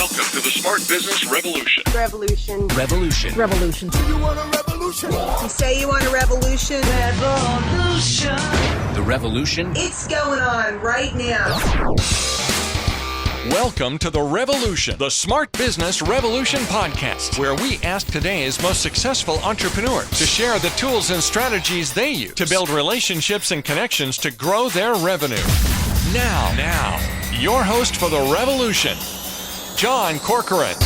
Welcome to the Smart Business Revolution. Revolution. Revolution. Revolution. You want a revolution? You say you want a revolution? Revolution. The revolution. It's going on right now. Welcome to The Revolution, the Smart Business Revolution podcast, where we ask today's most successful entrepreneurs to share the tools and strategies they use to build relationships and connections to grow their revenue. Now, your host for The Revolution, John Corcoran.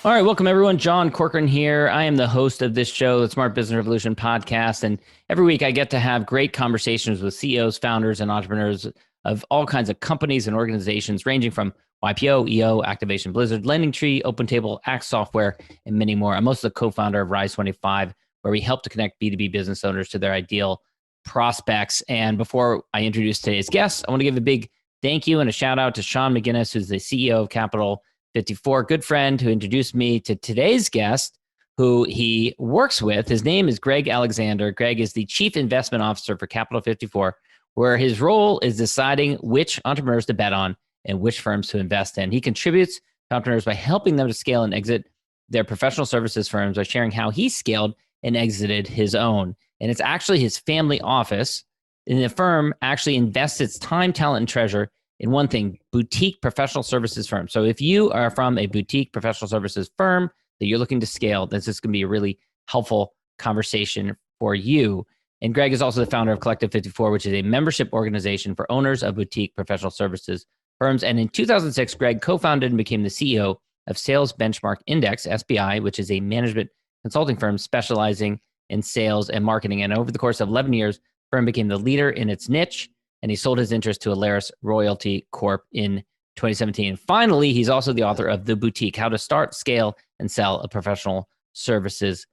All right, welcome everyone. John Corcoran here. I am the host of this show, the Smart Business Revolution podcast. And every week I get to have great conversations with CEOs, founders, and entrepreneurs of all kinds of companies and organizations, ranging from YPO, EO, Activation Blizzard, LendingTree, OpenTable, Axe Software, and many more. I'm also the co-founder of Rise 25, where we help to connect B2B business owners to their ideal prospects. And before I introduce today's guests, I want to give a big thank you and a shout out to Sean McGinnis, who's the CEO of Capital 54, good friend who introduced me to today's guest, who he works with. His name is Greg Alexander. Greg is the Chief Investment Officer for Capital 54, where his role is deciding which entrepreneurs to bet on and which firms to invest in. He contributes to entrepreneurs by helping them to scale and exit their professional services firms by sharing how he scaled and exited his own. And it's actually his family office, and the firm actually invests its time, talent, and treasure in one thing: boutique professional services firm. So if you are from a boutique professional services firm that you're looking to scale, this is going to be a really helpful conversation for you. And Greg is also the founder of Collective 54, which is a membership organization for owners of boutique professional services firms. And in 2006, Greg co-founded and became the CEO of Sales Benchmark Index, SBI, which is a management consulting firm specializing in sales and marketing. And over the course of 11 years, the firm became the leader in its niche, and he sold his interest to Alaris Royalty Corp in 2017. Finally, he's also the author of The Boutique: How to Start, Scale, and Sell a Professional Services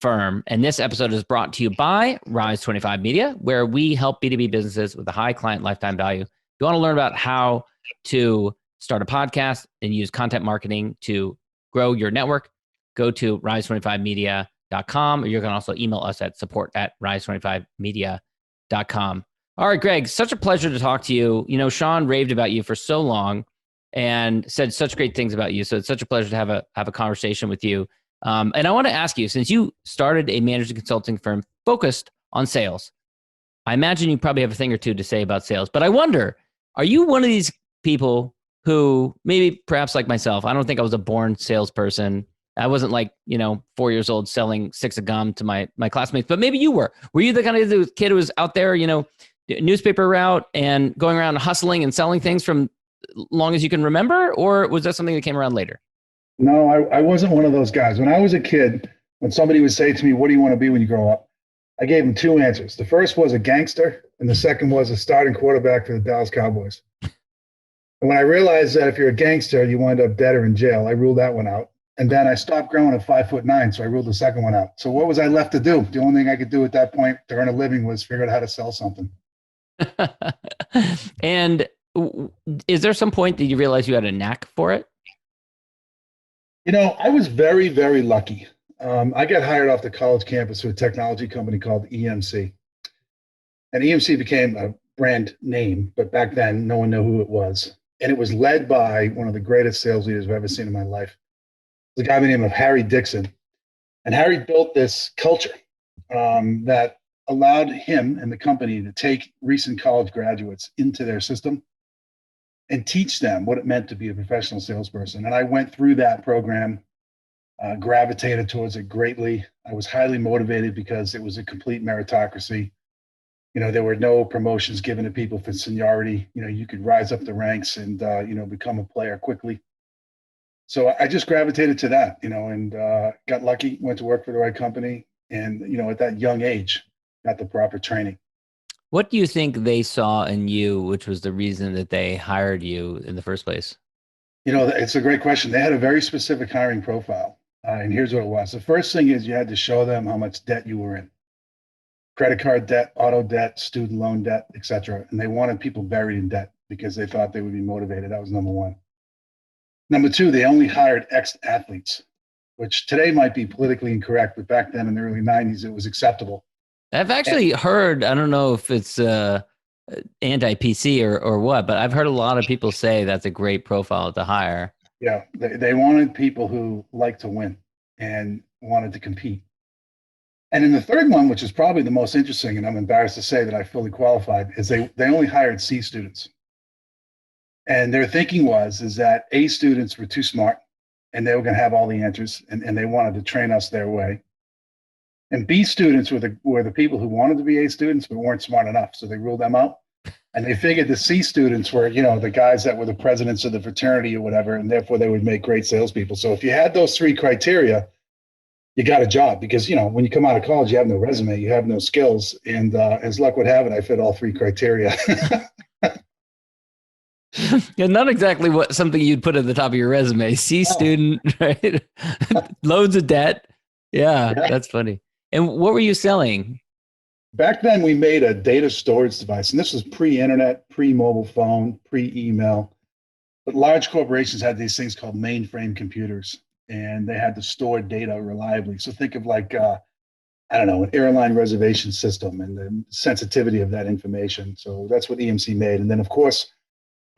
Firm. And this episode is brought to you by Rise 25 Media, where we help B2B businesses with a high client lifetime value. If you want to learn about how to start a podcast and use content marketing to grow your network, go to rise25media.com, or you can also email us at support@rise25media.com. All right, Greg, such a pleasure to talk to you. You know, Sean raved about you for so long and said such great things about you. So it's such a pleasure to have a conversation with you. And I want to ask you, since you started a management consulting firm focused on sales, I imagine you probably have a thing or two to say about sales. But I wonder, are you one of these people who maybe perhaps like myself? I don't think I was a born salesperson. I wasn't 4 years old selling sticks of gum to my classmates, but maybe you were. Were you the kind of kid who was out there, newspaper route and going around hustling and selling things from long as you can remember? Or was that something that came around later? No, I wasn't one of those guys. When I was a kid, when somebody would say to me, "What do you want to be when you grow up?" I gave them two answers. The first was a gangster, and the second was a starting quarterback for the Dallas Cowboys. And when I realized that if you're a gangster, you wind up dead or in jail, I ruled that one out. And then I stopped growing at 5'9", so I ruled the second one out. So what was I left to do? The only thing I could do at that point to earn a living was figure out how to sell something. And is there some point that you realize you had a knack for it? I was very, very lucky. I got hired off the college campus to a technology company called EMC. And EMC became a brand name, but back then no one knew who it was. And it was led by one of the greatest sales leaders I've ever seen in my life. It was a guy by the name of Harry Dixon. And Harry built this culture that allowed him and the company to take recent college graduates into their system and teach them what it meant to be a professional salesperson. And I went through that program, gravitated towards it greatly. I was highly motivated because it was a complete meritocracy. There were no promotions given to people for seniority. You could rise up the ranks and, become a player quickly. So I just gravitated to that, and got lucky, went to work for the right company. And, at that young age, got the proper training. What do you think they saw in you, which was the reason that they hired you in the first place? It's a great question. They had a very specific hiring profile. And here's what it was. The first thing is you had to show them how much debt you were in. Credit card debt, auto debt, student loan debt, et cetera. And they wanted people buried in debt because they thought they would be motivated. That was number one. Number two, they only hired ex-athletes, which today might be politically incorrect, but back then in the early 90s, it was acceptable. I've actually heard, I don't know if it's anti-PC or what, but I've heard a lot of people say that's a great profile to hire. Yeah, they wanted people who like to win and wanted to compete. And in the third one, which is probably the most interesting, and I'm embarrassed to say that I fully qualified, is they only hired C students. And their thinking is that A students were too smart and they were going to have all the answers, and they wanted to train us their way. And B students were the people who wanted to be A students but weren't smart enough, so they ruled them out. And they figured the C students were, the guys that were the presidents of the fraternity or whatever, and therefore they would make great salespeople. So if you had those three criteria, you got a job, because, when you come out of college, you have no resume, you have no skills. And as luck would have it, I fit all three criteria. Yeah, not exactly something you'd put at the top of your resume. C student, right? Loads of debt. Yeah, that's funny. And what were you selling? Back then, we made a data storage device, and this was pre-internet, pre-mobile phone, pre-email. But large corporations had these things called mainframe computers, and they had to store data reliably. So think of like, an airline reservation system and the sensitivity of that information. So that's what EMC made. And then, of course,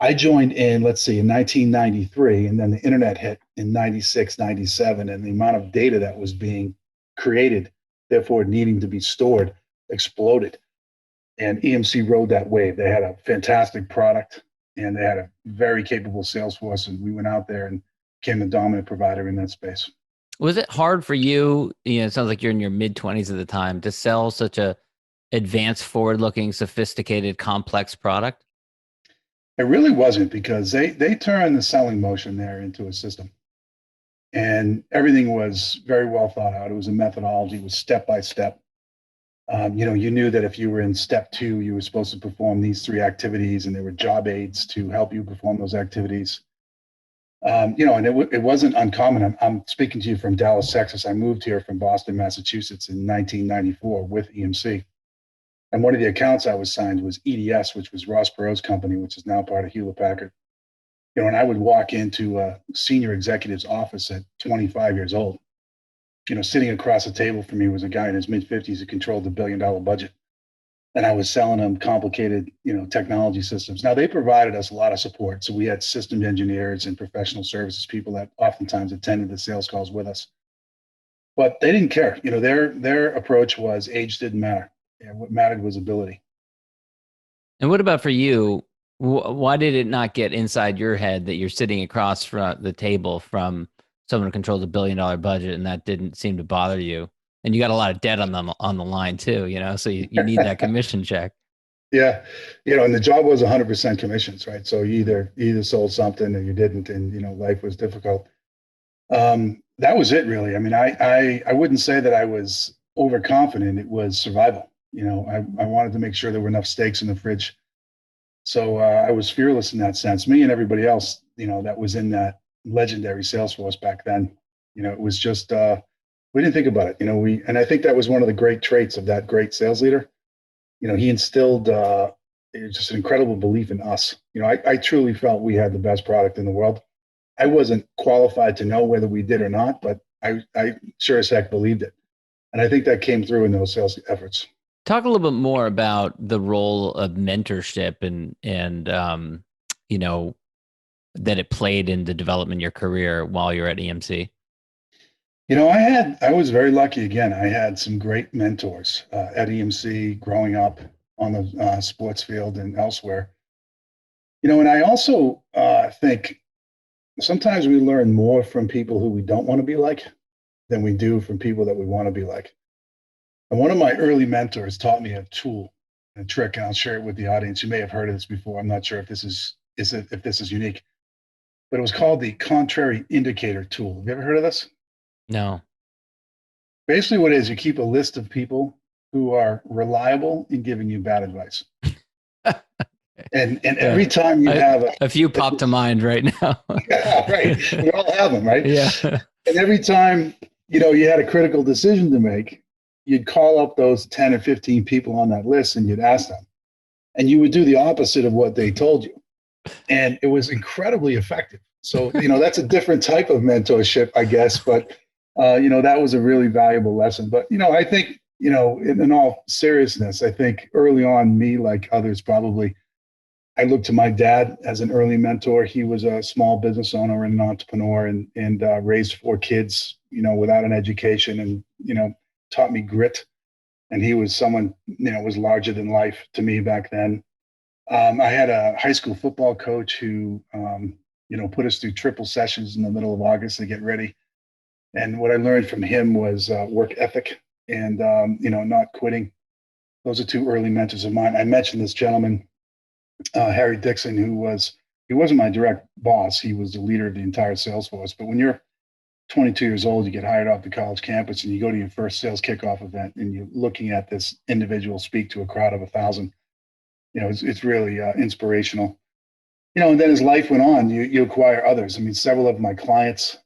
I joined in 1993, and then the internet hit in 96, 97, and the amount of data that was being created, therefore needing to be stored, exploded. And EMC rode that wave. They had a fantastic product, and they had a very capable sales force, and we went out there and became the dominant provider in that space. Was it hard for you, it sounds like you're in your mid-20s at the time, to sell such a advanced, forward-looking, sophisticated, complex product? It really wasn't, because they turned the selling motion there into a system. And everything was very well thought out. It was a methodology. It was step by step. You knew that if you were in step 2, you were supposed to perform these 3 activities, and there were job aids to help you perform those activities. And it wasn't uncommon. I'm speaking to you from Dallas, Texas. I moved here from Boston, Massachusetts in 1994 with EMC. And one of the accounts I was signed was EDS, which was Ross Perot's company, which is now part of Hewlett Packard. And I would walk into a senior executive's office at 25 years old. Sitting across the table from me was a guy in his mid-50s who controlled the $1 billion budget. And I was selling them complicated, technology systems. Now, they provided us a lot of support. So we had system engineers and professional services people that oftentimes attended the sales calls with us. But they didn't care. Their approach was age didn't matter. What mattered was ability. And what about for you? Why did it not get inside your head that you're sitting across from the table from someone who controls $1 billion budget, and that didn't seem to bother you? And you got a lot of debt on the line too, so you need that commission check. Yeah. And the job was 100% commissions, right? So you either sold something or you didn't, and, life was difficult. That was it, really. I mean, I wouldn't say that I was overconfident. It was survival. I wanted to make sure there were enough steaks in the fridge. So I was fearless in that sense. Me and everybody else, that was in that legendary sales force back then. It was just, we didn't think about it. And I think that was one of the great traits of that great sales leader. He instilled just an incredible belief in us. I truly felt we had the best product in the world. I wasn't qualified to know whether we did or not, but I sure as heck believed it. And I think that came through in those sales efforts. Talk a little bit more about the role of mentorship and that it played in the development of your career while you're at EMC. I was very lucky. Again, I had some great mentors at EMC growing up on the sports field and elsewhere. And I also think sometimes we learn more from people who we don't want to be like than we do from people that we want to be like. And one of my early mentors taught me a tool, a trick, and I'll share it with the audience. You may have heard of this before. I'm not sure if this is unique, but it was called the contrary indicator tool. Have you ever heard of this? No. Basically what it is, you keep a list of people who are reliable in giving you bad advice. And every time you have a few pop to mind right now. Yeah, right. We all have them, right? Yeah. And every time, you had a critical decision to make, you'd call up those 10 or 15 people on that list and you'd ask them. And you would do the opposite of what they told you. And it was incredibly effective. So, that's a different type of mentorship, I guess. But, that was a really valuable lesson. But, I think in all seriousness, I think early on, me, like others probably, I looked to my dad as an early mentor. He was a small business owner and an entrepreneur and raised 4 kids, without an education and, taught me grit. And he was someone, was larger than life to me back then. I had a high school football coach who, put us through triple sessions in the middle of August to get ready. And what I learned from him was work ethic and, not quitting. Those are 2 early mentors of mine. I mentioned this gentleman, Harry Dixon, he wasn't my direct boss. He was the leader of the entire sales force. But when you're 22 years old, you get hired off the college campus and you go to your first sales kickoff event and you're looking at this individual speak to a crowd of 1,000. It's really inspirational. And then as life went on, you acquire others. I mean, several of my clients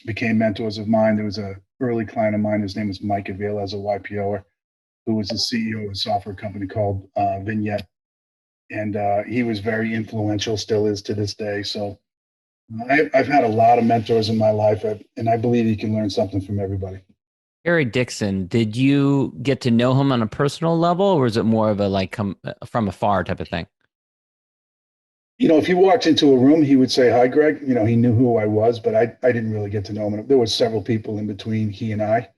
became mentors of mine. There was an early client of mine. His name was Mike Avila, as a YPOer, who was the CEO of a software company called Vignette. And he was very influential, still is to this day. So I've had a lot of mentors in my life, and I believe you can learn something from everybody. Harry Dixon, did you get to know him on a personal level, or was it more of a come from afar type of thing? If he walked into a room, he would say, "Hi, Greg." He knew who I was, but I didn't really get to know him. There were several people in between he and I.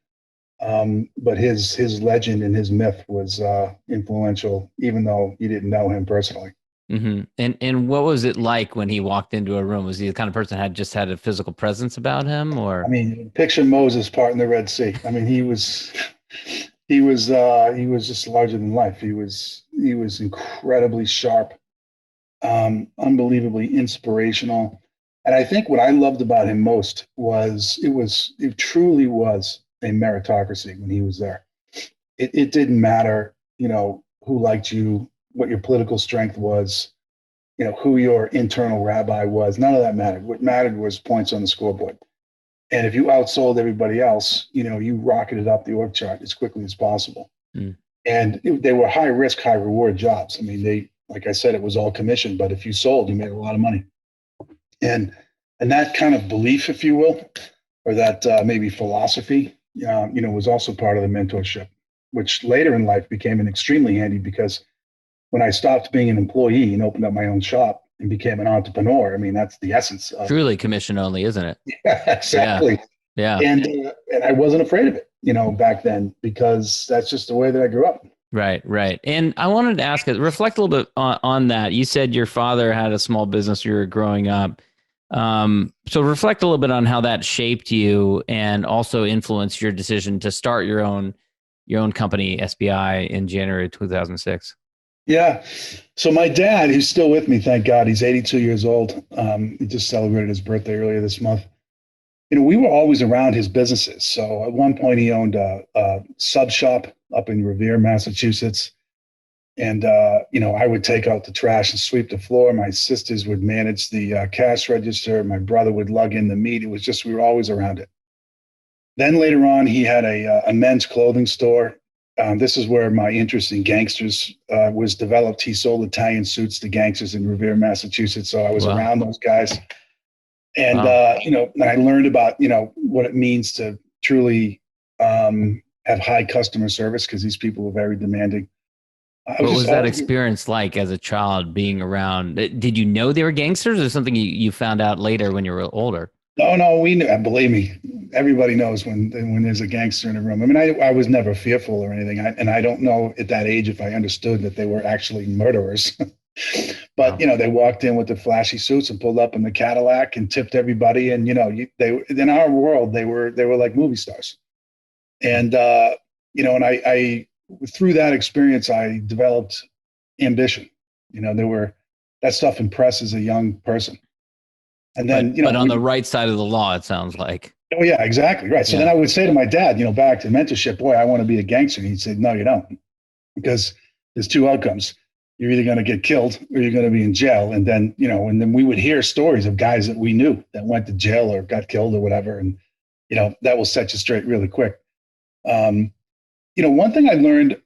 But his legend and his myth was influential, even though you didn't know him personally. Mm-hmm. And what was it like when he walked into a room? Was he the kind of person that had a physical presence about him, or? I mean, picture Moses parting the Red Sea. I mean, he was just larger than life. He was incredibly sharp, unbelievably inspirational. And I think what I loved about him most was it truly was a meritocracy when he was there. It didn't matter, who liked you, what your political strength was, who your internal rabbi was. None of that mattered. What mattered was points on the scoreboard. And if you outsold everybody else, you rocketed up the org chart as quickly as possible. Mm. And they were high risk, high reward jobs. I mean, like I said, it was all commission, but if you sold, you made a lot of money. And that kind of belief, if you will, or that maybe philosophy, was also part of the mentorship, which later in life became an extremely handy, because when I stopped being an employee and opened up my own shop and became an entrepreneur, I mean, that's the essence of truly commission only, isn't it? Yeah, exactly. Yeah. And I wasn't afraid of it, back then, because that's just the way that I grew up. Right. And I wanted to ask, reflect a little bit on that. You said your father had a small business when you were growing up. So reflect a little bit on how that shaped you and also influenced your decision to start your own company, SBI, in January 2006. Yeah. So my dad, who's still with me, thank God, he's 82 years old. He just celebrated his birthday earlier this month. We were always around his businesses. So at one point he owned a sub shop up in Revere, Massachusetts. And, I would take out the trash and sweep the floor. My sisters would manage the cash register. My brother would lug in the meat. It was just, we were always around it. Then later on, he had a men's clothing store. This is where my interest in Gangsters was developed. He sold Italian suits to Gangsters in Revere, Massachusetts. So I was around those guys. And, and I learned about, what it means to truly have high customer service, because these people were very demanding. What was that experience like as a child being around? Did you know they were gangsters, or something you found out later when you were older? No, we knew. Believe me, everybody knows when there's a gangster in a room. I mean, I was never fearful or anything. And I don't know at that age if I understood that they were actually murderers. But, they walked in with the flashy suits and pulled up in the Cadillac and tipped everybody. And, they in our world, they were like movie stars. And, and I through that experience, I developed ambition. That stuff impresses a young person. And then, but on the right side of the law, it sounds like. Oh yeah, exactly. Right. So then I would say to my dad, back to mentorship, boy, I want to be a gangster. And he'd say, no, you don't, because there's 2 outcomes. You're either going to get killed or you're going to be in jail. And then, and then we would hear stories of guys that we knew that went to jail or got killed or whatever. And, that will set you straight really quick. One thing I learned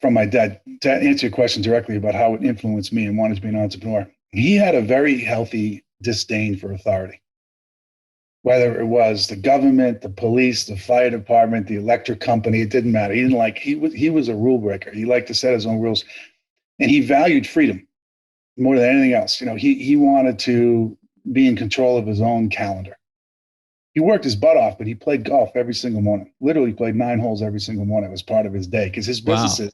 from my dad, to answer your question directly about how it influenced me and wanted to be an entrepreneur, he had a very healthy disdain for authority. whether it was the government, the police, the fire department, the electric company, it didn't matter. He was a rule breaker. He liked to set his own rules, and he valued freedom more than anything else. He wanted to be in control of his own calendar. He worked his butt off, but he played golf every single morning. Literally played 9 holes every single morning. It was part of his day because his businesses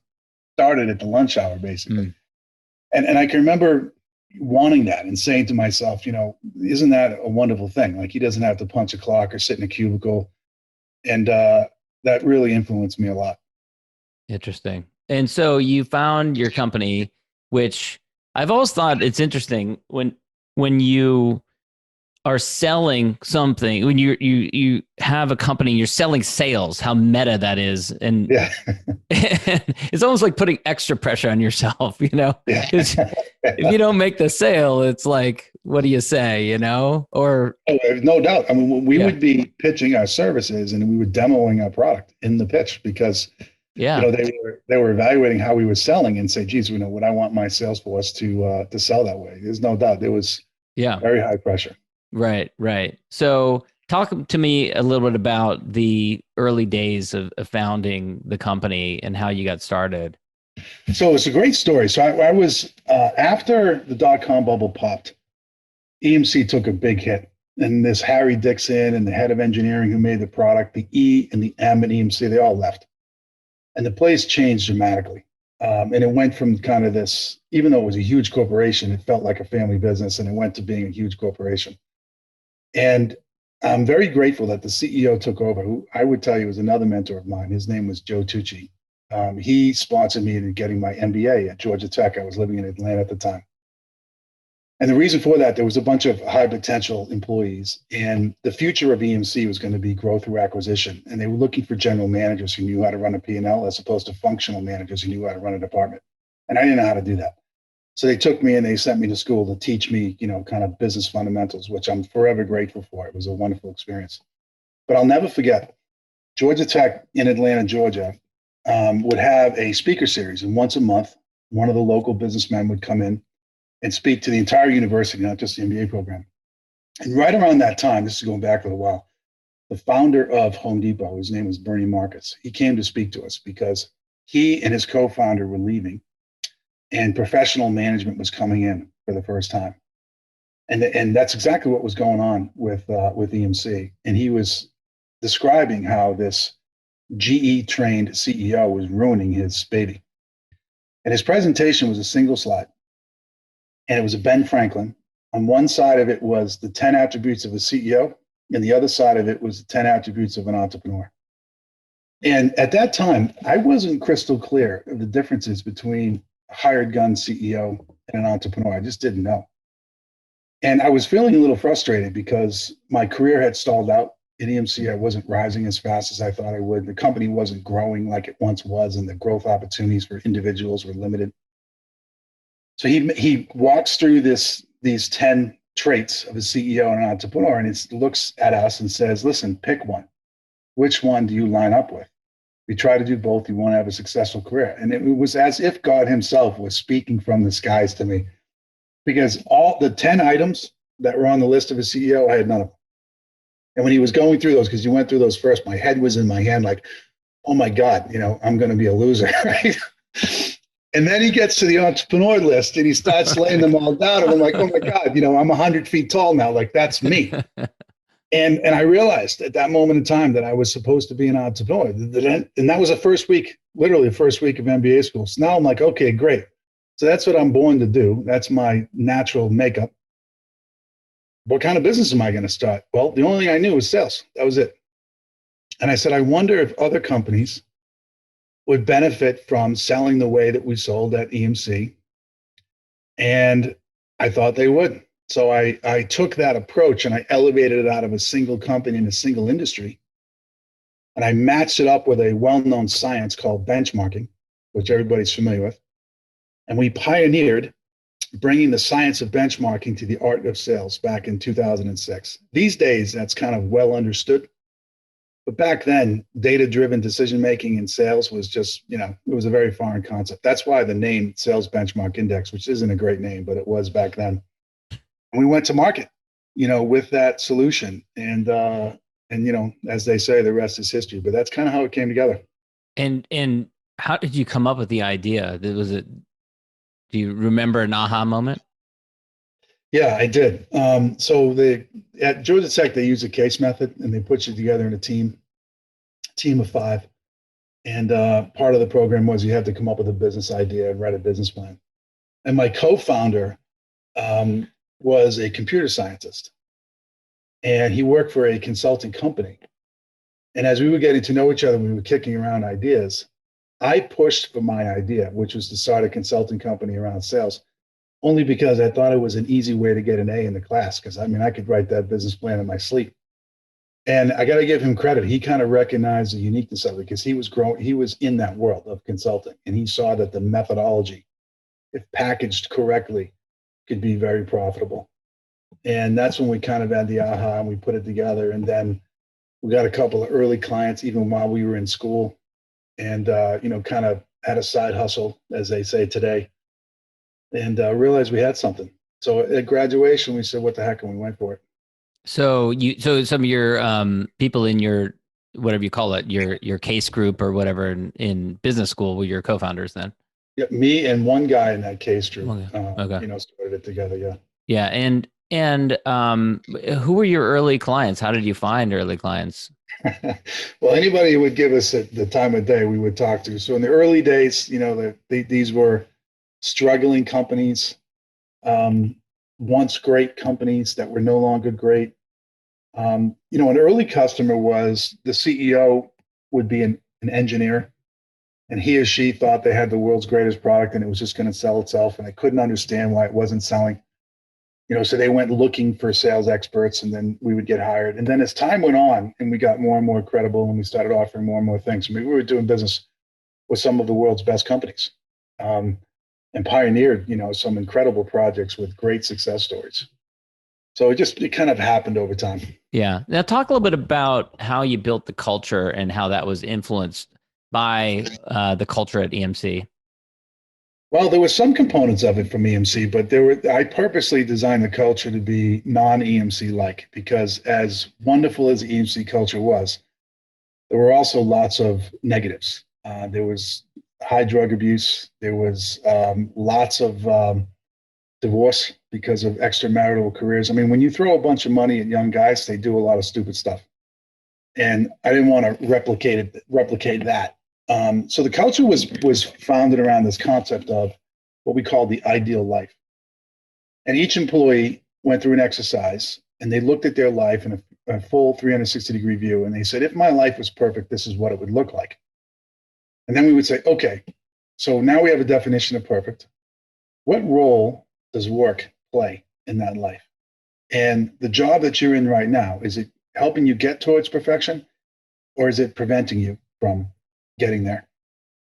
started at the lunch hour, basically. And I can remember wanting that and saying to myself, isn't that a wonderful thing? Like, he doesn't have to punch a clock or sit in a cubicle. And that really influenced me a lot. Interesting. And so you found your company, which I've always thought it's interesting when you are selling something, when you have a company, you're selling sales, how meta that is. And, yeah. and it's almost like putting extra pressure on yourself, Yeah. If you don't make the sale, it's like, what do you say, or no doubt. I mean, we would be pitching our services and we were demoing our product in the pitch because they were evaluating how we were selling and say, geez, would I want my sales force to sell that way? There's no doubt. There was very high pressure. Right. So talk to me a little bit about the early days of founding the company and how you got started. So it's a great story. So I was, after the dot-com bubble popped, EMC took a big hit. And this Harry Dixon and the head of engineering who made the product, the E and the M at EMC, they all left. And the place changed dramatically. And it went from kind of this, even though it was a huge corporation, it felt like a family business, and it went to being a huge corporation. And I'm very grateful that the CEO took over, who I would tell you was another mentor of mine. His name was Joe Tucci. He sponsored me in getting my MBA at Georgia Tech. I was living in Atlanta at the time. And the reason for that, there was a bunch of high potential employees, and the future of EMC was going to be growth through acquisition. And they were looking for general managers who knew how to run a P&L as opposed to functional managers who knew how to run a department. And I didn't know how to do that. So they took me and they sent me to school to teach me, kind of business fundamentals, which I'm forever grateful for. It was a wonderful experience. But I'll never forget, Georgia Tech in Atlanta, Georgia, would have a speaker series. And once a month, one of the local businessmen would come in and speak to the entire university, not just the MBA program. And right around that time, this is going back a little while, the founder of Home Depot, his name was Bernie Marcus, he came to speak to us because he and his co-founder were leaving and professional management was coming in for the first time. And that's exactly what was going on with EMC. And he was describing how this GE-trained CEO was ruining his baby. And his presentation was a single slide. And it was a Ben Franklin. On one side of it was the 10 attributes of a CEO, and the other side of it was the 10 attributes of an entrepreneur. And at that time, I wasn't crystal clear of the differences between a hired gun CEO and an entrepreneur. I just didn't know. And I was feeling a little frustrated because my career had stalled out at EMC. I wasn't rising as fast as I thought I would. The company wasn't growing like it once was, and the growth opportunities for individuals were limited. So he walks through these 10 traits of a CEO and an entrepreneur, and he looks at us and says, listen, pick one. Which one do you line up with? If you try to do both, you won't have a successful career. And it was as if God himself was speaking from the skies to me, because all the 10 items that were on the list of a CEO, I had none of them. And when he was going through those, because he went through those first, my head was in my hand like, oh my God, I'm going to be a loser, right? And then he gets to the entrepreneur list and he starts laying them all down. And I'm like, oh my God, I'm 100 feet tall now. Like, that's me. And I realized at that moment in time that I was supposed to be an entrepreneur. And that was the first week, literally the first week of MBA school. So now I'm like, okay, great. So that's what I'm born to do. That's my natural makeup. What kind of business am I going to start? Well, the only thing I knew was sales. That was it. And I said, I wonder if other companies would benefit from selling the way that we sold at EMC. And I thought they would. So I took that approach and I elevated it out of a single company in a single industry. And I matched it up with a well-known science called benchmarking, which everybody's familiar with. And we pioneered bringing the science of benchmarking to the art of sales back in 2006. These days, that's kind of well understood. But back then, data-driven decision-making in sales was just, it was a very foreign concept. That's why the name Sales Benchmark Index, which isn't a great name, but it was back then. And we went to market. with that solution. And as they say, the rest is history. But that's kind of how it came together. And how did you come up with the idea? Do you remember an aha moment? Yeah, I did. So at Georgia Tech, they use a case method, and they put you together in a team of 5. And part of the program was you had to come up with a business idea and write a business plan. And my co-founder was a computer scientist, and he worked for a consulting company. And as we were getting to know each other, we were kicking around ideas. I pushed for my idea, which was to start a consulting company around sales, only because I thought it was an easy way to get an A in the class. Because I could write that business plan in my sleep. And I got to give him credit. He kind of recognized the uniqueness of it because he was in that world of consulting, and he saw that the methodology, if packaged correctly, could be very profitable. And that's when we kind of had the aha, and we put it together. And then we got a couple of early clients, even while we were in school, and kind of had a side hustle, as they say today, and realized we had something. So at graduation, we said, "What the heck?" and we went for it. So some of your people in your, whatever you call it, your case group or whatever in business school were your co-founders then? Yeah, me and one guy in that case group, Okay. started it together. Yeah. Yeah. And who were your early clients? How did you find early clients? Well, anybody who would give us the time of day, we would talk to. So in the early days, these were struggling companies, once great companies that were no longer great. An early customer was the CEO would be an engineer, and he or she thought they had the world's greatest product and it was just going to sell itself, and they couldn't understand why it wasn't selling. So they went looking for sales experts, and then we would get hired. And then as time went on and we got more and more credible and we started offering more and more things, we were doing business with some of the world's best companies, and pioneered, some incredible projects with great success stories. So it kind of happened over time. Yeah. Now talk a little bit about how you built the culture and how that was influenced by the culture at EMC. Well, there were some components of it from EMC, but I purposely designed the culture to be non-EMC like, because as wonderful as the EMC culture was, there were also lots of negatives. There was high drug abuse. There was lots of divorce because of extramarital careers. When you throw a bunch of money at young guys, they do a lot of stupid stuff. And I didn't want to replicate that. So the culture was founded around this concept of what we call the ideal life. And each employee went through an exercise, and they looked at their life in a full 360-degree view, and they said, if my life was perfect, this is what it would look like. And then we would say, okay, so now we have a definition of perfect. What role does work play in that life? And the job that you're in right now, is it helping you get towards perfection, or is it preventing you from getting there?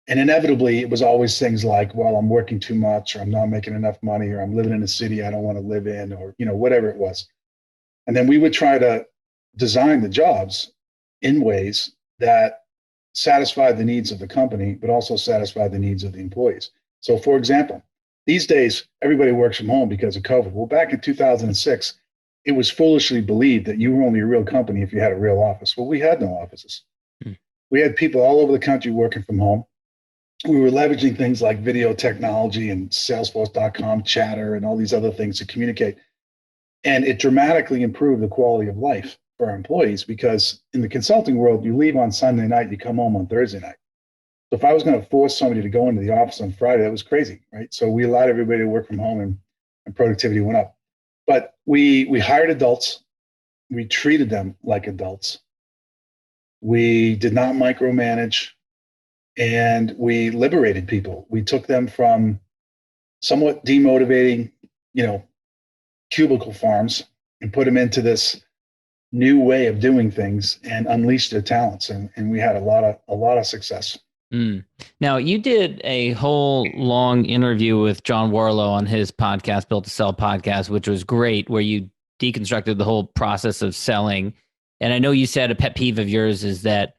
And inevitably, it was always things like, well, I'm working too much, or I'm not making enough money, or I'm living in a city I don't want to live in, or whatever it was. And then we would try to design the jobs in ways that satisfied the needs of the company, but also satisfied the needs of the employees. So for example, these days, everybody works from home because of COVID. Well, back in 2006, it was foolishly believed that you were only a real company if you had a real office. Well, we had no offices. We had people all over the country working from home. We were leveraging things like video technology and Salesforce.com, Chatter, and all these other things to communicate. And it dramatically improved the quality of life for our employees, because in the consulting world, you leave on Sunday night, you come home on Thursday night. So if I was going to force somebody to go into the office on Friday, that was crazy, right? So we allowed everybody to work from home, and productivity went up. But we hired adults. We treated them like adults. We did not micromanage, and we liberated people. We took them from somewhat demotivating, cubicle farms, and put them into this new way of doing things and unleashed their talents. And we had a lot of success. Now, you did a whole long interview with John Warlow on his podcast, Built to Sell podcast, which was great, where you deconstructed the whole process of selling. And I know you said a pet peeve of yours is that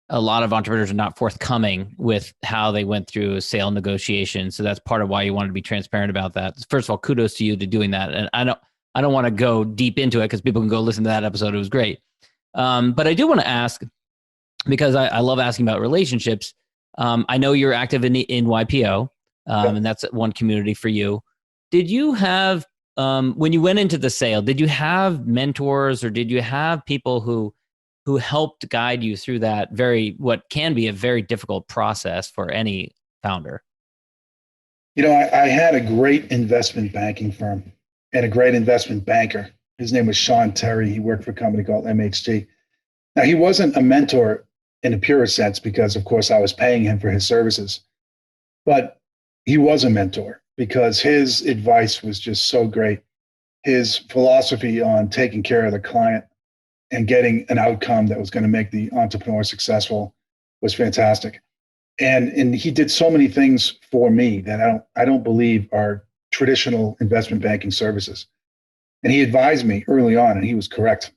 a lot of entrepreneurs are not forthcoming with how they went through a sale negotiation. So that's part of why you wanted to be transparent about that. First of all, kudos to you to doing that. And I I don't want to go deep into it because people can go listen to that episode. It was great. But I do want to ask, because I love asking about relationships. I know you're active in YPO, and that's one community for you. Did you have, when you went into the sale, did you have mentors or did you have people who helped guide you through that what can be a very difficult process for any founder? I had a great investment banking firm and a great investment banker. His name was Sean Terry. He worked for a company called MHG. Now, he wasn't a mentor in a pure sense because, of course, I was paying him for his services. But he was a mentor because his advice was just so great. His philosophy on taking care of the client and getting an outcome that was going to make the entrepreneur successful was fantastic. And he did so many things for me that I don't believe are traditional investment banking services. And he advised me early on, and he was correct,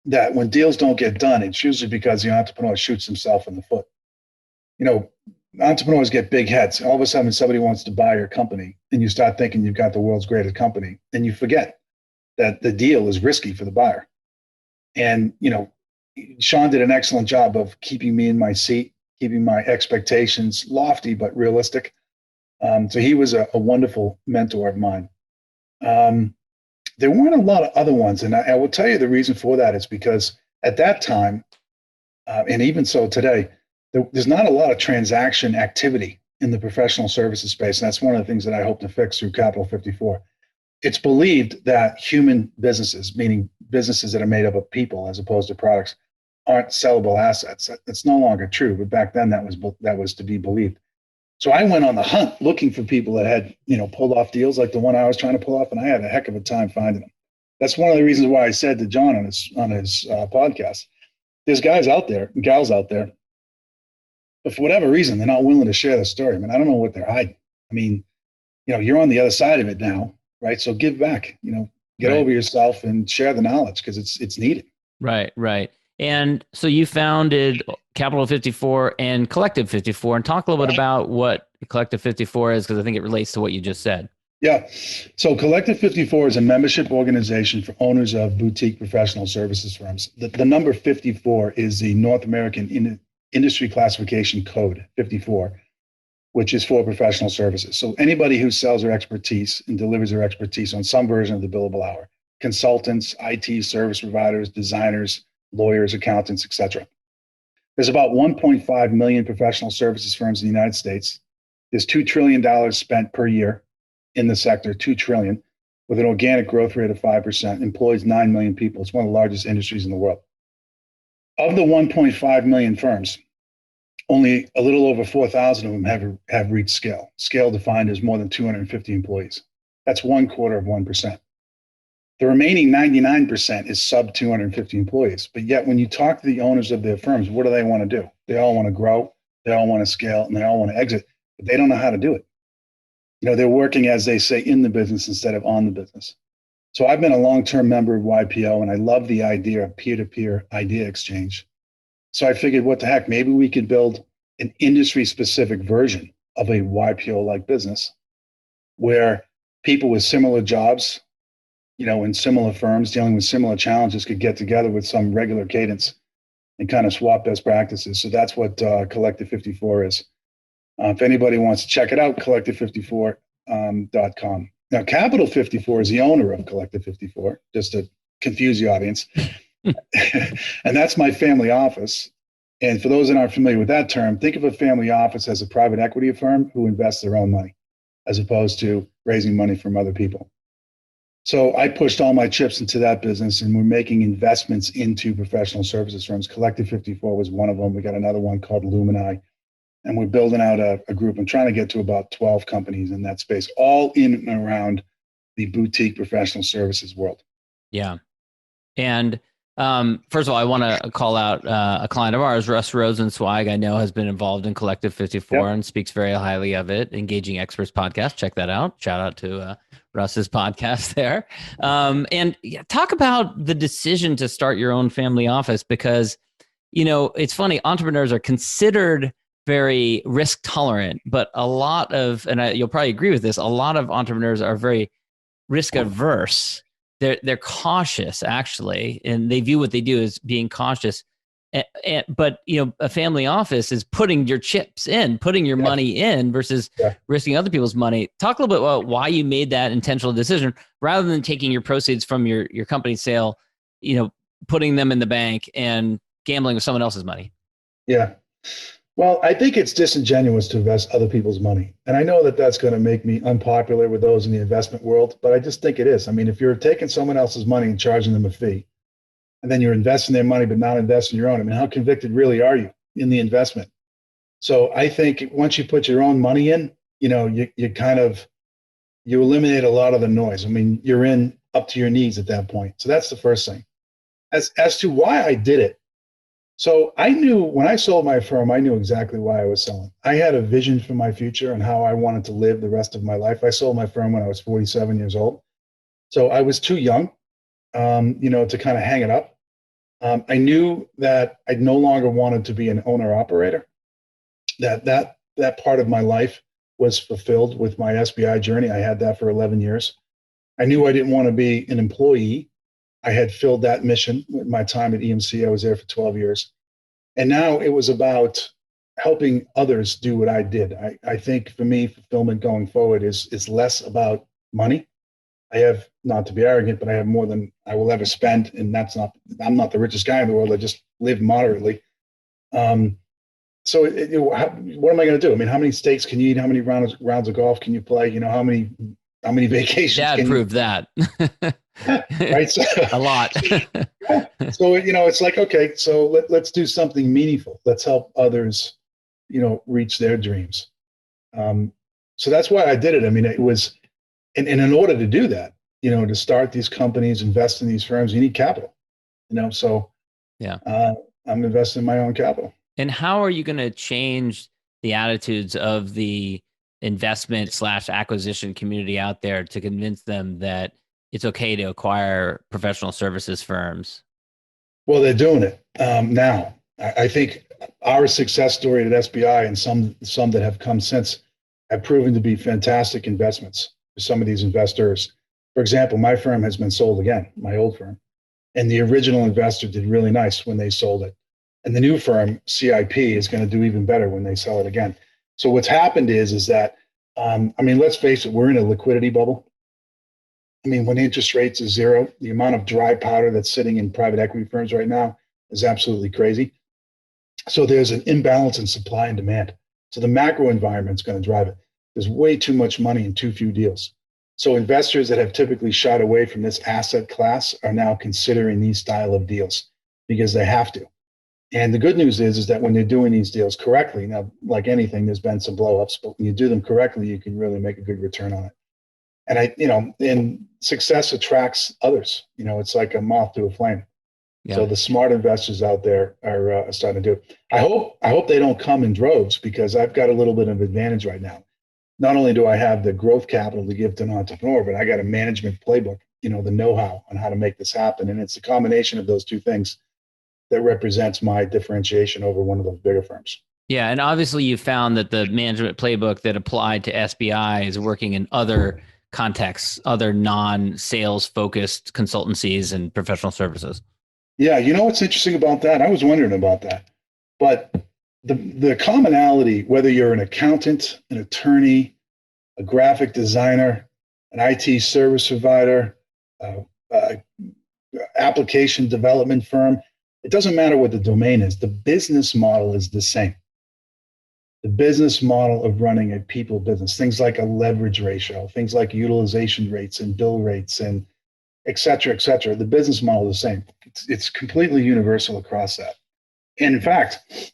that when deals don't get done, it's usually because the entrepreneur shoots himself in the foot. Entrepreneurs get big heads. All of a sudden, somebody wants to buy your company, and you start thinking you've got the world's greatest company, and you forget that the deal is risky for the buyer. And, Sean did an excellent job of keeping me in my seat, keeping my expectations lofty but realistic. So he was a wonderful mentor of mine. There weren't a lot of other ones. And I will tell you the reason for that is because at that time, and even so today, there's not a lot of transaction activity in the professional services space. And that's one of the things that I hope to fix through Capital 54. It's believed that human businesses, meaning businesses that are made up of people as opposed to products, aren't sellable assets. It's no longer true, but back then that was to be believed. So I went on the hunt looking for people that had, pulled off deals like the one I was trying to pull off, and I had a heck of a time finding them. That's one of the reasons why I said to John on his podcast, there's guys out there, and gals out there, but for whatever reason, they're not willing to share their story. I don't know what they're hiding. You're on the other side of it now, right? So give back, get over yourself and share the knowledge because it's needed. Right. And so you founded Capital 54 and Collective 54, and talk a little bit about what Collective 54 is, because I think it relates to what you just said. Yeah. So Collective 54 is a membership organization for owners of boutique professional services firms. The number 54 is the North American Industry Classification Code 54, which is for professional services. So anybody who sells their expertise and delivers their expertise on some version of the billable hour, consultants, IT service providers, designers, lawyers, accountants, etc. There's about 1.5 million professional services firms in the United States. There's $2 trillion spent per year in the sector, $2 trillion, with an organic growth rate of 5%, employs 9 million people. It's one of the largest industries in the world. Of the 1.5 million firms, only a little over 4,000 of them have reached scale. Scale defined as more than 250 employees. That's 1/4 of 1%. The remaining 99% is sub 250 employees. But yet when you talk to the owners of their firms, what do they want to do? They all want to grow, they all want to scale, and they all want to exit, but they don't know how to do it. They're working, as they say, in the business instead of on the business. So I've been a long-term member of YPO, and I love the idea of peer-to-peer idea exchange. So I figured, what the heck, maybe we could build an industry-specific version of a YPO-like business where people with similar jobs, in similar firms dealing with similar challenges could get together with some regular cadence and kind of swap best practices. So that's what Collective 54 is. If anybody wants to check it out, collective54.com. Now, Capital 54 is the owner of Collective 54, just to confuse the audience. And that's my family office. And for those that aren't familiar with that term, think of a family office as a private equity firm who invests their own money, as opposed to raising money from other people. So I pushed all my chips into that business, and we're making investments into professional services firms. Collective 54 was one of them. We got another one called Lumini, and we're building out a group. I'm trying to get to about 12 companies in that space, all in and around the boutique professional services world. Yeah. And first of all, I want to call out a client of ours, Russ Rosenzweig. I know has been involved in Collective 54 and speaks very highly of it. Engaging Experts podcast. Check that out. Shout out to Russ's podcast there. And talk about the decision to start your own family office, because, it's funny, entrepreneurs are considered very risk tolerant, but a lot of, and you'll probably agree with this, a lot of entrepreneurs are very risk averse. they're cautious actually, and they view what they do as being cautious. But a family office is putting your chips in, putting your money in versus risking other people's money. Talk a little bit about why you made that intentional decision rather than taking your proceeds from your company sale, putting them in the bank and gambling with someone else's money. Yeah. Well, I think it's disingenuous to invest other people's money. And I know that that's going to make me unpopular with those in the investment world, but I just think it is. I mean, if you're taking someone else's money and charging them a fee, and then you're investing their money, but not investing your own, I mean, how convicted really are you in the investment? So I think once you put your own money in, you eliminate a lot of the noise. I mean, you're in up to your knees at that point. So that's the first thing. As to why I did it. So I knew when I sold my firm, I knew exactly why I was selling. I had a vision for my future and how I wanted to live the rest of my life. I sold my firm when I was 47 years old. So I was too young, to kind of hang it up. I knew that I no longer wanted to be an owner operator, that part of my life was fulfilled with my SBI journey. I had that for 11 years. I knew I didn't want to be an employee. I had filled that mission with my time at EMC. I was there for 12 years. And now it was about helping others do what I did. I think for me, fulfillment going forward is less about money. I have, not to be arrogant, but I have more than I will ever spend. And I'm not the richest guy in the world. I just live moderately. So what am I going to do? I mean, how many steaks can you eat? How many rounds of golf can you play? How many vacations? Dad proved that. Right. So, a lot. So, it's like, okay, so let's do something meaningful. Let's help others, reach their dreams. So that's why I did it. I mean, it was, and in order to do that, to start these companies, invest in these firms, you need capital, so I'm investing in my own capital. And how are you going to change the attitudes of the investment / acquisition community out there to convince them that it's okay to acquire professional services firms? Well, they're doing it now. I think our success story at SBI and some that have come since have proven to be fantastic investments for some of these investors. For example, my firm has been sold again, my old firm, and the original investor did really nice when they sold it. And the new firm, CIP, is going to do even better when they sell it again. So what's happened is that, let's face it, we're in a liquidity bubble. I mean, when interest rates is zero, the amount of dry powder that's sitting in private equity firms right now is absolutely crazy. So there's an imbalance in supply and demand. So the macro environment is going to drive it. There's way too much money in too few deals. So investors that have typically shied away from this asset class are now considering these style of deals because they have to. And the good news is that when they're doing these deals correctly, now, like anything, there's been some blowups, but when you do them correctly, you can really make a good return on it. And and success attracts others. It's like a moth to a flame. Yeah. So the smart investors out there are starting to do it. I hope they don't come in droves because I've got a little bit of advantage right now. Not only do I have the growth capital to give to an entrepreneur, but I got a management playbook, the know-how on how to make this happen. And it's a combination of those two things that represents my differentiation over one of those bigger firms. Yeah. And obviously you found that the management playbook that applied to SBI is working in other contexts, other non-sales focused consultancies and professional services. Yeah. What's interesting about that? I was wondering about that, but the commonality, whether you're an accountant, an attorney, a graphic designer, an IT service provider, application development firm, it doesn't matter what the domain is. The business model is the same. The business model of running a people business, things like a leverage ratio, things like utilization rates and bill rates and et cetera, et cetera. The business model is the same. It's completely universal across that. And in fact,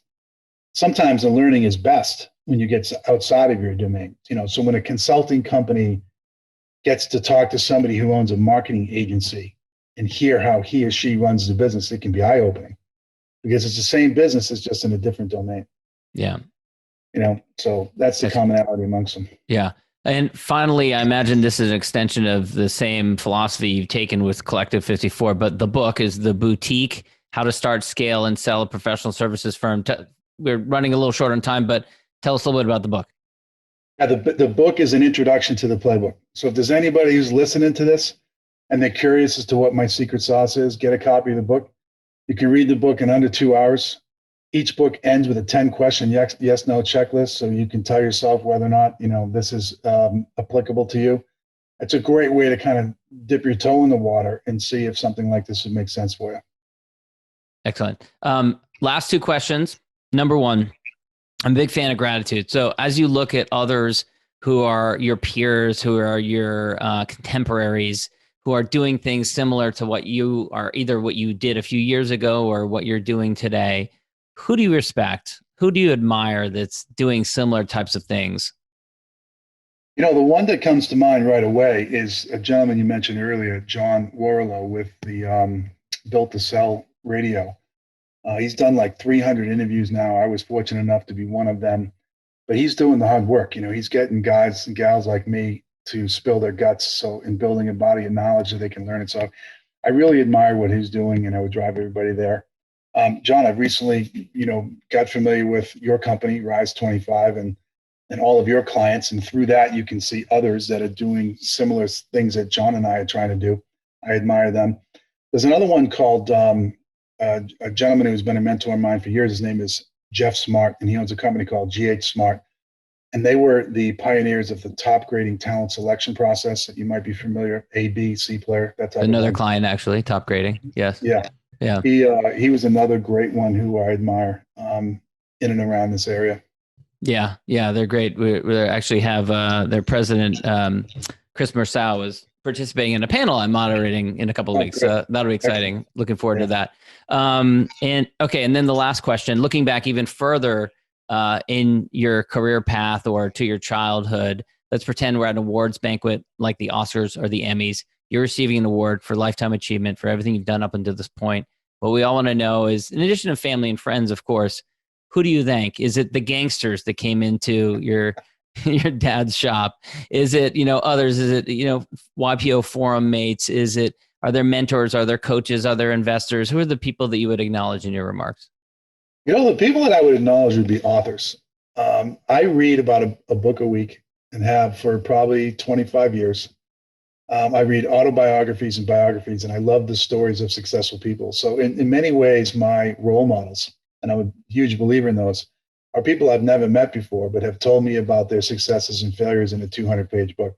sometimes the learning is best when you get outside of your domain. So when a consulting company gets to talk to somebody who owns a marketing agency and hear how he or she runs the business, it can be eye-opening because it's the same business, it's just in a different domain. Yeah. So that's the commonality amongst them. Yeah. And finally, I imagine this is an extension of the same philosophy you've taken with Collective 54, but the book is The Boutique, How to Start, Scale, and Sell a Professional Services Firm. We're running a little short on time, but tell us a little bit about the book. Yeah, the book is an introduction to the playbook. So if there's anybody who's listening to this and they're curious as to what my secret sauce is, get a copy of the book. You can read the book in under 2 hours. Each book ends with a 10-question yes/no checklist, so you can tell yourself whether or not this is applicable to you. It's a great way to kind of dip your toe in the water and see if something like this would make sense for you. Excellent. Last two questions. Number one, I'm a big fan of gratitude. So as you look at others who are your peers, who are your contemporaries, who are doing things similar to what you are, either what you did a few years ago or what you're doing today, who do you respect? Who do you admire that's doing similar types of things? The one that comes to mind right away is a gentleman you mentioned earlier, John Warlow, with the Built to Sell radio. He's done like 300 interviews now. I was fortunate enough to be one of them, but he's doing the hard work. He's getting guys and gals like me to spill their guts. So in building a body of knowledge that they can learn it. So I really admire what he's doing, and I would drive everybody there. John, I've recently, got familiar with your company, Rise 25, and all of your clients. And through that, you can see others that are doing similar things that John and I are trying to do. I admire them. There's another one called a gentleman who's been a mentor of mine for years. His name is Jeff Smart, and he owns a company called GH Smart. And they were the pioneers of the top grading talent selection process that you might be familiar, A, B, C player. That's another client, actually, top grading. Yes. Yeah. Yeah. He was another great one who I admire in and around this area. Yeah. Yeah. They're great. We actually have their president, Chris Mersau, is participating in a panel I'm moderating in a couple of weeks. So that'll be exciting. Excellent. Looking forward to that. And then the last question, looking back even further in your career path or to your childhood, let's pretend we're at an awards banquet like the Oscars or the Emmys. You're receiving an award for lifetime achievement for everything you've done up until this point. What we all want to know is, in addition to family and friends, of course, who do you thank? Is it the gangsters that came into your dad's shop? Is it, others? Is it, YPO forum mates? Are there mentors? Are there coaches? Are there investors? Who are the people that you would acknowledge in your remarks? The people that I would acknowledge would be authors. I read about a book a week and have for probably 25 years. I read autobiographies and biographies, and I love the stories of successful people. So in many ways, my role models, and I'm a huge believer in those, are people I've never met before, but have told me about their successes and failures in a 200-page book.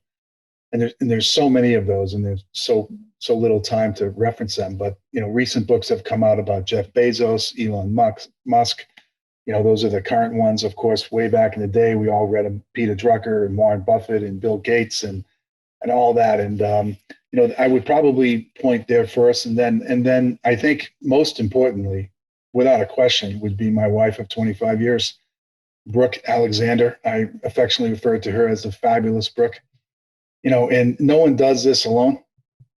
And there's so many of those, and there's so little time to reference them. But, recent books have come out about Jeff Bezos, Elon Musk. Those are the current ones. Of course, way back in the day, we all read Peter Drucker and Warren Buffett and Bill Gates and all that. And, I would probably point there first. And then I think most importantly, without a question, would be my wife of 25 years, Brooke Alexander. I affectionately refer to her as the fabulous Brooke. And no one does this alone.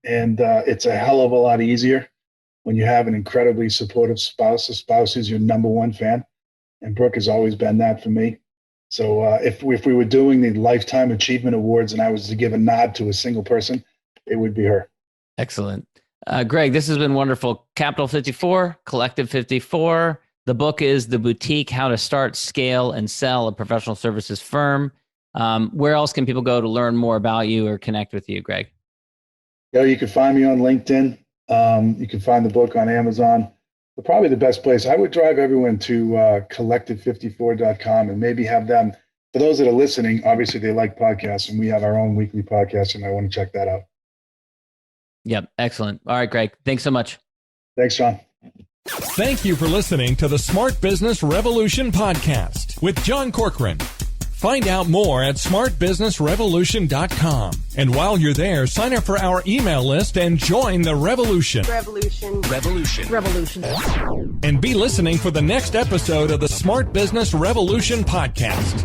And it's a hell of a lot easier when you have an incredibly supportive spouse, a spouse who's your number one fan. And Brooke has always been that for me. So if we were doing the Lifetime Achievement Awards and I was to give a nod to a single person, it would be her. Excellent. Greg, this has been wonderful. Capital 54, Collective 54. The book is The Boutique, How to Start, Scale, and Sell a Professional Services Firm. Where else can people go to learn more about you or connect with you, Greg? You can find me on LinkedIn. You can find the book on Amazon. But probably the best place, I would drive everyone to collective54.com and maybe have them, for those that are listening, obviously they like podcasts, and we have our own weekly podcast, and I want to check that out. Yep. Excellent. All right, Greg. Thanks so much. Thanks, John. Thank you for listening to the Smart Business Revolution podcast with John Corcoran. Find out more at smartbusinessrevolution.com. And while you're there, sign up for our email list and join the revolution. Revolution. And be listening for the next episode of the Smart Business Revolution podcast.